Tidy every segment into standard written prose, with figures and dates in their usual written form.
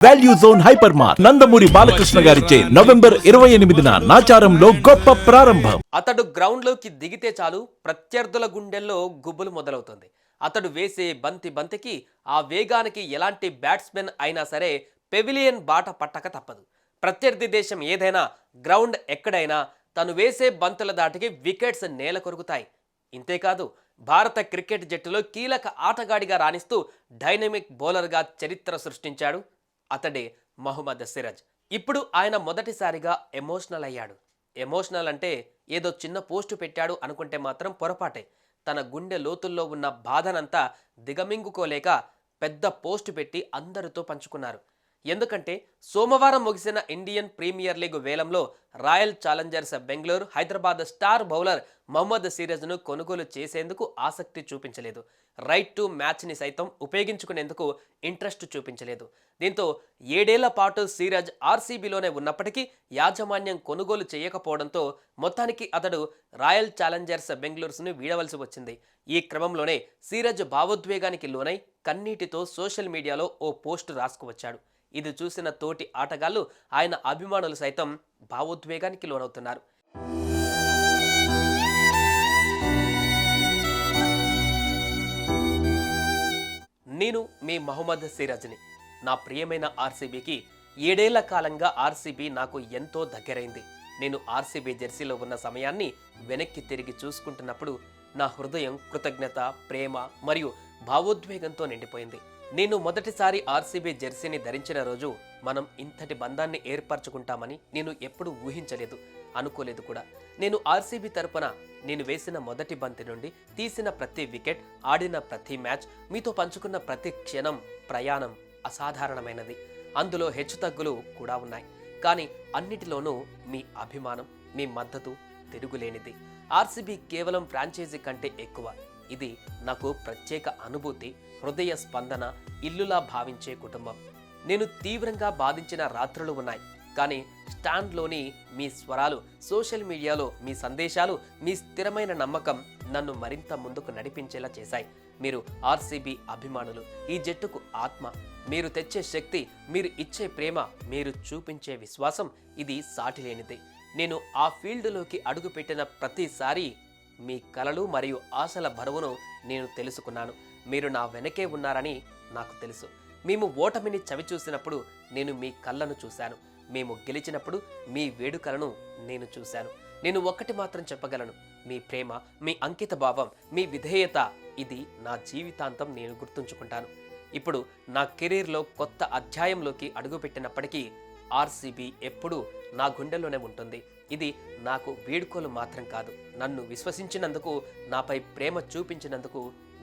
Value zone hyper mart Nandamuri Balakrishna గారిచే November 28న నాచారంలో గొప్ప ప్రారంభం. అతడు గ్రౌండ్లోకి దిగితే చాలు ప్రత్యర్థుల గుండెల్లో గుబులు మొదలవుతుంది. అతడు వేసే బంతికి ఆ వేగానికి ఎలాంటి బ్యాట్స్మెన్ అయినా సరే పెవిలియన్ బాట పట్టక తప్పదు. ప్రత్యర్థి దేశం ఏదైనా, గ్రౌండ్ ఎక్కడైనా తను వేసే బంతుల దాటికి వికెట్స్ నేల కొరుకుతాయి. ఇంతేకాదు, భారత క్రికెట్ జట్టులో కీలక ఆటగాడిగా రాణిస్తూ డైనమిక్ బౌలర్గా చరిత్ర సృష్టించాడు. అతడే మహమ్మద్ సిరాజ్. ఇప్పుడు ఆయన మొదటిసారిగా ఎమోషనల్ అయ్యాడు. ఎమోషనల్ అంటే ఏదో చిన్న పోస్టు పెట్టాడు అనుకుంటే మాత్రం పొరపాటే. తన గుండె లోతుల్లో ఉన్న బాధనంతా దిగమింగుకోలేక పెద్ద పోస్టు పెట్టి అందరితో పంచుకున్నారు. ఎందుకంటే సోమవారం ముగిసిన ఇండియన్ ప్రీమియర్ లీగ్ వేలంలో Royal Challengers Bengaluru Hyderabad star bowler Mohammed సిరాజ్ను కొనుగోలు చేసేందుకు ఆసక్తి చూపించలేదు. రైట్ టు మ్యాచ్ని సైతం ఉపయోగించుకునేందుకు ఇంట్రెస్ట్ చూపించలేదు. దీంతో 7 ఏళ్ల పాటు సిరాజ్ ఆర్సీబీలోనే ఉన్నప్పటికీ యాజమాన్యం కొనుగోలు చేయకపోవడంతో మొత్తానికి అతడు రాయల్ ఛాలెంజర్స్ బెంగళూరును వీడవలసి వచ్చింది. ఈ క్రమంలోనే సిరాజ్ భావోద్వేగానికి లోనై కన్నీటితో సోషల్ మీడియాలో ఓ పోస్టు రాసుకువచ్చాడు. ఇది చూసిన తోటి ఆటగాళ్లు, ఆయన అభిమానులు సైతం భావోద్వేగానికి లోనవుతున్నారు. నేను మీ మహమ్మద్ సిరాజ్ని. నా ప్రియమైన ఆర్సీబీకి 7 ఏళ్ల కాలంగా ఆర్సీబీ నాకు ఎంతో దగ్గరైంది. నేను ఆర్సీబీ జెర్సీలో ఉన్న సమయాన్ని వెనక్కి తిరిగి చూసుకుంటున్నప్పుడు నా హృదయం కృతజ్ఞత, ప్రేమ మరియు భావోద్వేగంతో నిండిపోయింది. నేను మొదటిసారి ఆర్సీబీ జెర్సీని ధరించిన రోజు మనం ఇంతటి బంధాన్ని ఏర్పరచుకుంటామని నేను ఎప్పుడూ ఊహించలేదు, అనుకోలేదు కూడా. నేను ఆర్సీబీ తరపున నేను వేసిన మొదటి బంతి నుండి తీసిన ప్రతి వికెట్, ఆడిన ప్రతి మ్యాచ్, మీతో పంచుకున్న ప్రతి క్షణం, ప్రయాణం అసాధారణమైనది. అందులో హెచ్చుతగ్గులు కూడా ఉన్నాయి. కానీ అన్నిటిలోనూ మీ అభిమానం, మీ మద్దతు తిరుగులేనిది. ఆర్సీబీ కేవలం ఫ్రాంచైజీ కంటే ఎక్కువ. ఇది నాకు ప్రత్యేక అనుభూతి, హృదయ స్పందన, ఇల్లులా భావించే కుటుంబం. నేను తీవ్రంగా బాధించిన రాత్రులు ఉన్నాయి. కానీ స్టాండ్లోని మీ స్వరాలు, సోషల్ మీడియాలో మీ సందేశాలు, మీ స్థిరమైన నమ్మకం నన్ను మరింత ముందుకు నడిపించేలా చేశాయి. మీరు ఆర్సీబీ అభిమానులు, ఈ జట్టుకు ఆత్మ. మీరు తెచ్చే శక్తి, మీరు ఇచ్చే ప్రేమ, మీరు చూపించే విశ్వాసం, ఇది సాటిలేనిది. నేను ఆ ఫీల్డ్లోకి అడుగుపెట్టిన ప్రతిసారి మీ కలలు మరియు ఆశల బరువును నేను తెలుసుకున్నాను. మీరు నా వెనకే ఉన్నారని నాకు తెలుసు. మేము ఓటమిని చవిచూసినప్పుడు నేను మీ కళ్ళను చూశాను. మేము గెలిచినప్పుడు మీ వేడుకలను నేను చూశాను. నేను ఒక్కటి మాత్రం చెప్పగలను, మీ ప్రేమ, మీ అంకిత భావం, మీ విధేయత, ఇది నా జీవితాంతం నేను గుర్తుంచుకుంటాను. ఇప్పుడు నా కెరీర్లో కొత్త అధ్యాయంలోకి అడుగుపెట్టినప్పటికీ ఆర్సీబీ ఎప్పుడూ నా గుండెల్లోనే ఉంటుంది. ఇది నాకు వేడుకలు మాత్రం కాదు. నన్ను విశ్వసించినందుకు, నాపై ప్రేమ చూపించినందుకు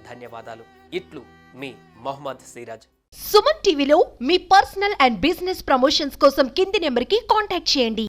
ధన్యవాదాలు. ఇట్లు మీ మహమ్మద్ సిరాజ్. సుమన్ టీవీలో మీ పర్సనల్ అండ్ బిజినెస్ ప్రమోషన్స్ కోసం కింది నెంబర్కి కాంటాక్ట్ చేయండి.